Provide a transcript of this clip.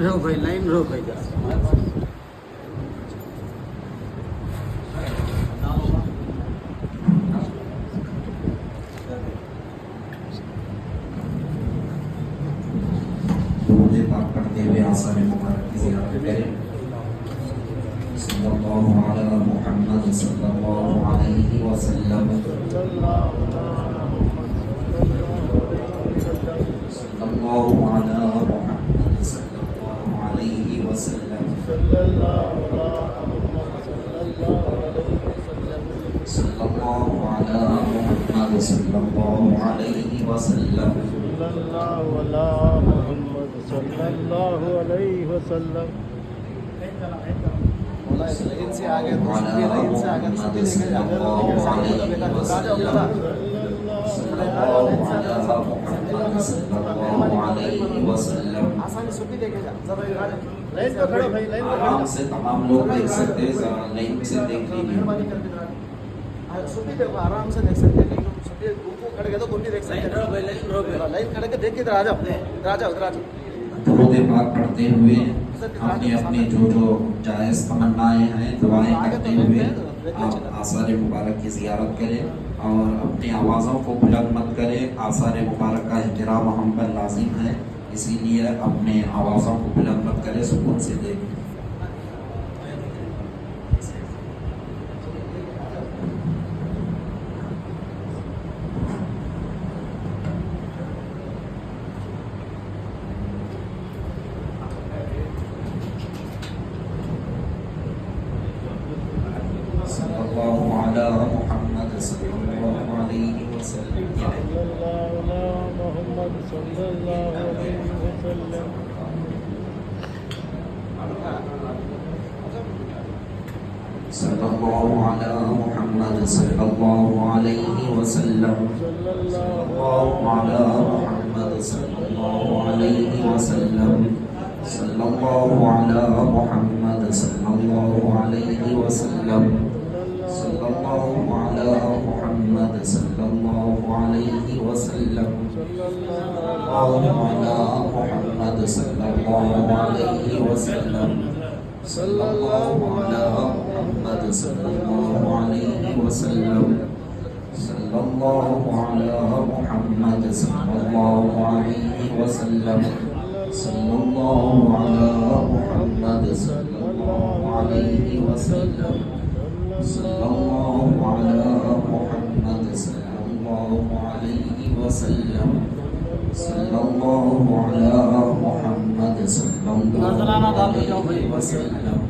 रोक भाई, लाइन रोक भाई जरा। मुझे पाक करते हुए आसार मुबारक की ज़ियारत करें। सल्लल्लाहु अला मुहम्मद सल्लल्लाहु अलैहि वसल्लम। सल्लल्लाहु अला मुहम्मद सल्लल्लाहु अलैहि वसल्लम। सल्लल्लाहु अला मुहम्मद सल्लल्लाहु अलैहि वसल्लम। सल्लल्लाहु अला मुहम्मद सल्लल्लाहु अलैहि वसल्लम। लाइन से आगे तो सुनिए, लाइन से आगे तो सुनिए, लेके जाते हैं राजा बोला आसानी सुबह देखे जा जरा राजा लाइन पे खड़ो भाई, लाइन पे आराम से तमाम लोग देख सकते हैं, जरा लाइन से देख लीजिए। मेहरबानी करके सुबह देखो, आराम से देख सकते हैं, लेकिन सुबह ऊपर खड़े गए तो कोई नहीं देख सकते। लाइन खड़े के देख के इधर आ जाओ, इधर आ जाओ, इधर आ जाओ। दुरूद पाक पढ़ते हुए अपनी अपनी जो जायज़ तमन्नाएं हैं, दुआएं करते हुए आप आसार मुबारक की ज़ियारत करें और अपनी आवाज़ों को बुलंद मत करें। आसार मुबारक का एहतराम हम पर लाजिम है, इसीलिए अपने आवाज़ों को बुलंद मत करें, सुकून से देखें। सल्लल्लाहु अला मुहम्मद सल्लल्लाहु अलैहि वसल्लम। सल्लल्लाहु अला मुहम्मद सल्लल्लाहु अलैहि वसल्लम। सल्लल्लाहु अला मुहम्मद सल्लल्लाहु अलैहि वसल्लम। सल्लल्लाहु अला मुहम्मद सल्लल्लाहु अलैहि वसल्लम। सल्लल्लाहु अला मुहम्मद सल्लल्लाहु अलैहि वसल्लम। सल्लल्लाहु अला मुहम्मद सल्लल्लाहु अलैहि वसल्लम। सल्लल्लाहु अला मुहम्मद सल्लल्लाहु अलैहि वसल्लम। सल्लल्लाहु अला मुहम्मद सल्लल्लाहु अलैहि वसल्लम। सल्लल्लाहु अला मुहम्मद सल्लल्लाहु अलैहि वसल्लम। सल्लल्लाहु अला मुहम्मद सल्लल्लाहु अलैहि वसल्लम। सल्लल्लाहु अला मुहम्मद सल्लल्लाहु अलैहि वसल्लम। सल्लल्लाहु अला मुहम्मद सल्लल्लाहु अलैहि वसल्लम।